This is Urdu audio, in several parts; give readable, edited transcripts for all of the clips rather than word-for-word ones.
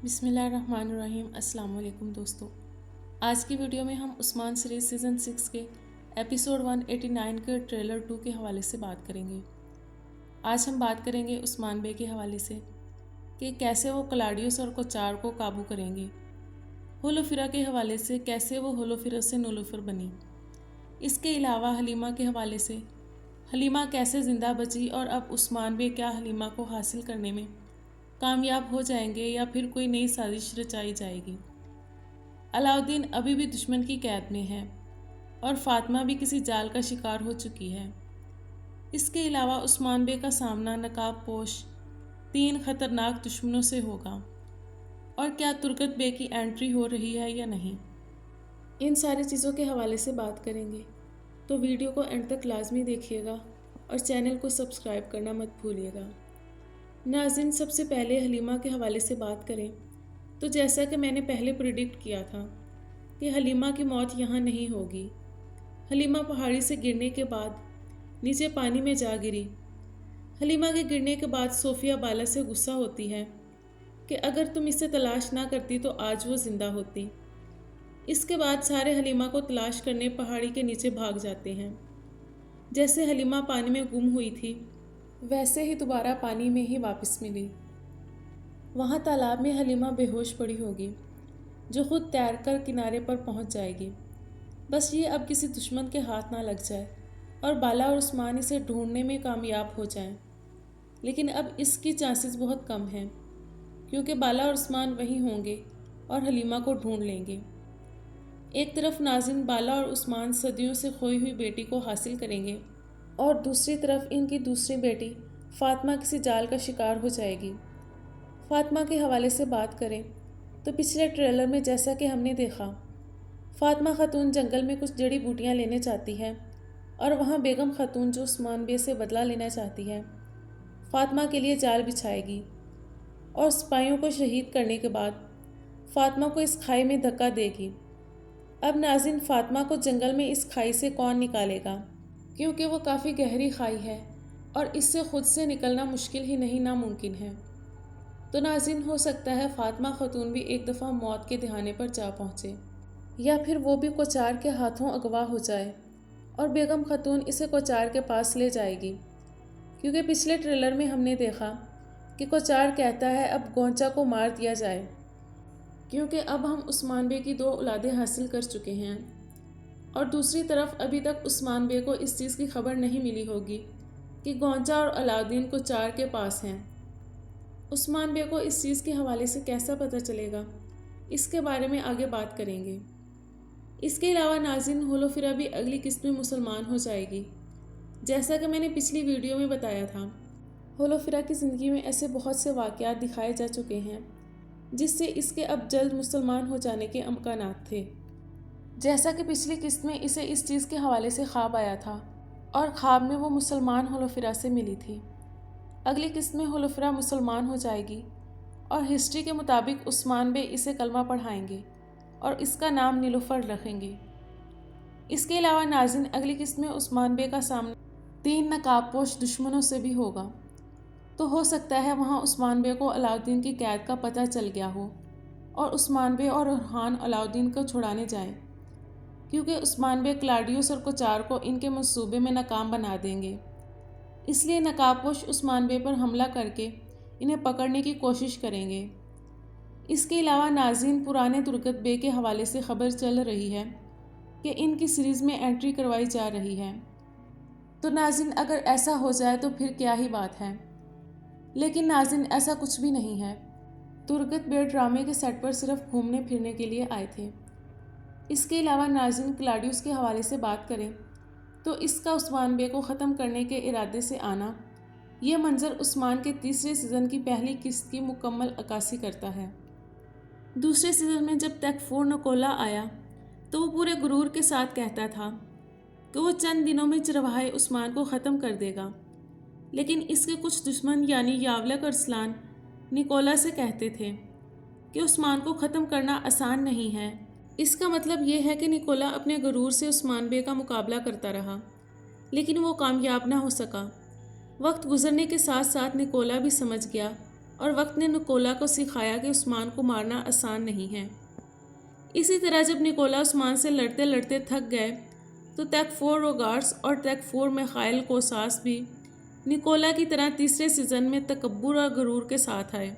بسم اللہ الرحمن الرحیم۔ السلام علیکم دوستو، آج کی ویڈیو میں ہم عثمان سیریز سیزن 6 کے ایپیسوڈ 189 کے ٹریلر 2 کے حوالے سے بات کریں گے۔ آج ہم بات کریں گے عثمان بے کے حوالے سے کہ کیسے وہ کلاڈیوس اور کوچار کو قابو کریں گے، ہولوفیرا کے حوالے سے کیسے وہ ہولوفیرا سے نیلوفر بنی، اس کے علاوہ حلیمہ کے حوالے سے حلیمہ کیسے زندہ بچی اور اب عثمان بے کیا حلیمہ کو حاصل کرنے میں کامیاب ہو جائیں گے یا پھر کوئی نئی سازش رچائی جائے گی۔ علاؤدین ابھی بھی دشمن کی قید میں ہے اور فاطمہ بھی کسی جال کا شکار ہو چکی ہے۔ اس کے علاوہ عثمان بے کا سامنا نقاب پوش 3 خطرناک دشمنوں سے ہوگا، اور کیا ترکت بے کی انٹری ہو رہی ہے یا نہیں، ان ساری چیزوں کے حوالے سے بات کریں گے۔ تو ویڈیو کو اینڈ تک لازمی دیکھیے گا اور چینل کو سبسکرائب کرنا مت بھولیے گا۔ ناظرین، سب سے پہلے حلیمہ کے حوالے سے بات کریں تو جیسا کہ میں نے پہلے پریڈکٹ کیا تھا کہ حلیمہ کی موت یہاں نہیں ہوگی۔ حلیمہ پہاڑی سے گرنے کے بعد نیچے پانی میں جا گری۔ حلیمہ کے گرنے کے بعد صوفیہ بالا سے غصہ ہوتی ہے کہ اگر تم اسے تلاش نہ کرتی تو آج وہ زندہ ہوتی۔ اس کے بعد سارے حلیمہ کو تلاش کرنے پہاڑی کے نیچے بھاگ جاتے ہیں۔ جیسے حلیمہ پانی میں گم ہوئی تھی ویسے ہی دوبارہ پانی میں ہی واپس ملی۔ وہاں تالاب میں حلیمہ بے ہوش پڑی ہوگی جو خود تیر کر کنارے پر پہنچ جائے گی، بس یہ اب کسی دشمن کے ہاتھ نہ لگ جائے اور بالا اور عثمان اسے ڈھونڈنے میں کامیاب ہو جائیں۔ لیکن اب اس کی چانسز بہت کم ہیں کیونکہ بالا اور عثمان وہیں ہوں گے اور حلیمہ کو ڈھونڈ لیں گے۔ ایک طرف ناظرین بالا اور عثمان صدیوں سے کھوئی ہوئی بیٹی کو حاصل کریں گے اور دوسری طرف ان کی دوسری بیٹی فاطمہ کسی جال کا شکار ہو جائے گی۔ فاطمہ کے حوالے سے بات کریں تو پچھلے ٹریلر میں جیسا کہ ہم نے دیکھا، فاطمہ خاتون جنگل میں کچھ جڑی بوٹیاں لینے چاہتی ہے اور وہاں بیگم خاتون جو عثمان بے سے بدلہ لینا چاہتی ہے فاطمہ کے لیے جال بچھائے گی اور سپاہیوں کو شہید کرنے کے بعد فاطمہ کو اس کھائی میں دھکا دے گی۔ اب ناظرین، فاطمہ کو جنگل میں اس کھائی سے کون نکالے گا، کیونکہ وہ کافی گہری کھائی ہے اور اس سے خود سے نکلنا مشکل ہی نہیں ناممکن ہے۔ تو ناظرین، ہو سکتا ہے فاطمہ خاتون بھی ایک دفعہ موت کے دہانے پر جا پہنچے، یا پھر وہ بھی کوچار کے ہاتھوں اغوا ہو جائے اور بیگم خاتون اسے کوچار کے پاس لے جائے گی، کیونکہ پچھلے ٹریلر میں ہم نے دیکھا کہ کوچار کہتا ہے اب گونچا کو مار دیا جائے کیونکہ اب ہم عثمان بے کی 2 اولادیں حاصل کر چکے ہیں، اور دوسری طرف ابھی تک عثمان بے کو اس چیز کی خبر نہیں ملی ہوگی کہ گونچا اور علاؤدین کوچار کے پاس ہیں۔ عثمان بے کو اس چیز کے حوالے سے کیسا پتہ چلے گا، اس کے بارے میں آگے بات کریں گے۔ اس کے علاوہ ناظرین، ہولوفیرا بھی اگلی قسط میں مسلمان ہو جائے گی۔ جیسا کہ میں نے پچھلی ویڈیو میں بتایا تھا، ہولوفیرا کی زندگی میں ایسے بہت سے واقعات دکھائے جا چکے ہیں جس سے اس کے اب جلد مسلمان ہو جانے کے امکانات تھے۔ جیسا کہ پچھلی قسط میں اسے اس چیز کے حوالے سے خواب آیا تھا اور خواب میں وہ مسلمان ہولوفیرا سے ملی تھی۔ اگلی قسط میں ہولوفیرا مسلمان ہو جائے گی اور ہسٹری کے مطابق عثمان بے اسے کلمہ پڑھائیں گے اور اس کا نام نیلوفر رکھیں گے۔ اس کے علاوہ ناظرین، اگلی قسط میں عثمان بے کا سامنا 3 نقاب پوش دشمنوں سے بھی ہوگا، تو ہو سکتا ہے وہاں عثمان بے کو علاؤدین کی قید کا پتہ چل گیا ہو اور عثمان بے اور ارحان علاؤدین کو چھڑانے جائیں، کیونکہ عثمان بے کلاڈیوس اور کوچار کو ان کے منصوبے میں ناکام بنا دیں گے۔ اس لیے نقاب پوش عثمان بے پر حملہ کر کے انہیں پکڑنے کی کوشش کریں گے۔ اس کے علاوہ ناظرین، پرانے ترکت بے کے حوالے سے خبر چل رہی ہے کہ ان کی سیریز میں انٹری کروائی جا رہی ہے۔ تو ناظرین، اگر ایسا ہو جائے تو پھر کیا ہی بات ہے، لیکن ناظرین ایسا کچھ بھی نہیں ہے۔ ترکت بے ڈرامے کے سیٹ پر صرف گھومنے پھرنے کے لیے آئے تھے۔ اس کے علاوہ ناظرین، کلاڈیوس کے حوالے سے بات کریں تو اس کا عثمان بے کو ختم کرنے کے ارادے سے آنا، یہ منظر عثمان کے تیسرے سیزن کی پہلی قسط کی مکمل عکاسی کرتا ہے۔ دوسرے سیزن میں جب تیکفور نکولا آیا تو وہ پورے غرور کے ساتھ کہتا تھا کہ وہ چند دنوں میں چرواہے عثمان کو ختم کر دے گا، لیکن اس کے کچھ دشمن یعنی یاولک اور سلان نکولا سے کہتے تھے کہ عثمان کو ختم کرنا آسان نہیں ہے۔ اس کا مطلب یہ ہے کہ نکولا اپنے غرور سے عثمان بے کا مقابلہ کرتا رہا، لیکن وہ کامیاب نہ ہو سکا۔ وقت گزرنے کے ساتھ ساتھ نکولا بھی سمجھ گیا اور وقت نے نکولا کو سکھایا کہ عثمان کو مارنا آسان نہیں ہے۔ اسی طرح جب نکولا عثمان سے لڑتے لڑتے تھک گئے تو ٹیک 4 روگارس اور ٹیک 4 میخائیل کوساس بھی نکولا کی طرح تیسرے سیزن میں تکبر اور غرور کے ساتھ آئے۔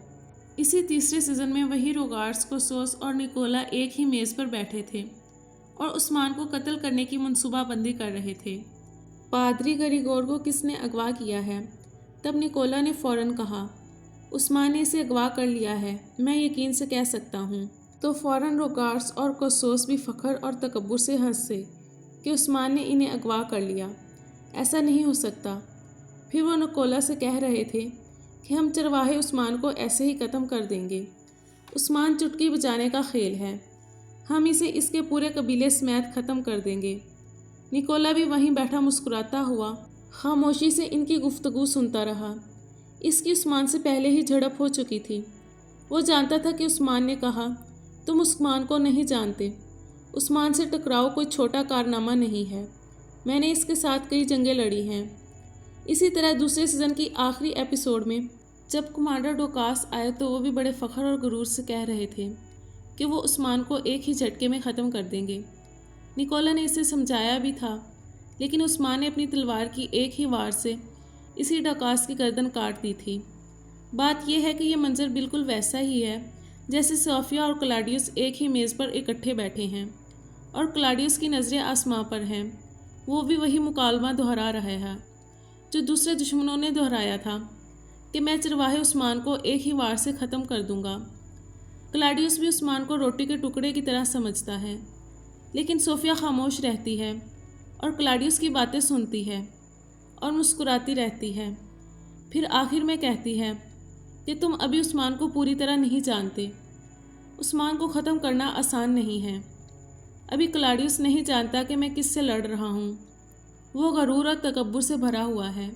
اسی تیسرے سیزن میں وہی روگارس، کوسوس اور نکولا ایک ہی میز پر بیٹھے تھے اور عثمان کو قتل کرنے کی منصوبہ بندی کر رہے تھے۔ پادری گریگور کو کس نے اغوا کیا ہے؟ تب نکولا نے فوراً کہا، عثمان نے اسے اغوا کر لیا ہے، میں یقین سے کہہ سکتا ہوں۔ تو فوراً روگارس اور کوسوس بھی فخر اور تکبر سے ہنسے کہ عثمان نے انہیں اغوا کر لیا، ایسا نہیں ہو سکتا۔ پھر وہ نکولا سے کہہ رہے تھے کہ ہم چرواہے عثمان کو ایسے ہی ختم کر دیں گے۔ عثمان چٹکی بجانے کا کھیل ہے، ہم اسے اس کے پورے قبیلے سمیت ختم کر دیں گے۔ نکولا بھی وہیں بیٹھا مسکراتا ہوا خاموشی سے ان کی گفتگو سنتا رہا۔ اس کی عثمان سے پہلے ہی جھڑپ ہو چکی تھی۔ وہ جانتا تھا کہ عثمان نے کہا، تم عثمان کو نہیں جانتے، عثمان سے ٹکراؤ کوئی چھوٹا کارنامہ نہیں ہے، میں نے اس کے ساتھ کئی جنگیں لڑی ہیں۔ اسی طرح دوسرے سیزن کی آخری ایپیسوڈ میں جب کمانڈر ڈوکاس آئے تو وہ بھی بڑے فخر اور غرور سے کہہ رہے تھے کہ وہ عثمان کو ایک ہی جھٹکے میں ختم کر دیں گے۔ نکولا نے اسے سمجھایا بھی تھا، لیکن عثمان نے اپنی تلوار کی ایک ہی وار سے اسی ڈوکاس کی گردن کاٹ دی تھی۔ بات یہ ہے کہ یہ منظر بالکل ویسا ہی ہے جیسے صوفیا اور کلاڈیوس ایک ہی میز پر اکٹھے بیٹھے ہیں اور کلاڈیوس کی نظریں آسماں پر ہیں۔ وہ بھی وہی مکالمہ دہرا رہا ہے جو دوسرے دشمنوں نے دہرایا تھا کہ میں چرواہے عثمان کو ایک ہی وار سے ختم کر دوں گا۔ کلاڈیوس بھی عثمان کو روٹی کے ٹکڑے کی طرح سمجھتا ہے، لیکن صوفیا خاموش رہتی ہے اور کلاڈیوس کی باتیں سنتی ہے اور مسکراتی رہتی ہے۔ پھر آخر میں کہتی ہے کہ تم ابھی عثمان کو پوری طرح نہیں جانتے، عثمان کو ختم کرنا آسان نہیں ہے۔ ابھی کلاڈیوس نہیں جانتا کہ میں کس سے لڑ رہا ہوں، وہ غرور اور تکبر سے بھرا ہوا ہے۔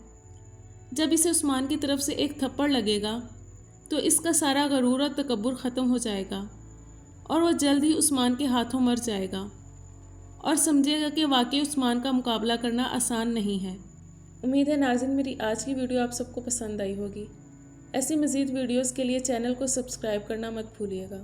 جب اسے عثمان کی طرف سے ایک تھپڑ لگے گا تو اس کا سارا غرور اور تکبر ختم ہو جائے گا اور وہ جلد ہی عثمان کے ہاتھوں مر جائے گا اور سمجھے گا کہ واقعی عثمان کا مقابلہ کرنا آسان نہیں ہے۔ امید ہے ناظرین میری آج کی ویڈیو آپ سب کو پسند آئی ہوگی۔ ایسی مزید ویڈیوز کے لیے چینل کو سبسکرائب کرنا مت بھولیے گا۔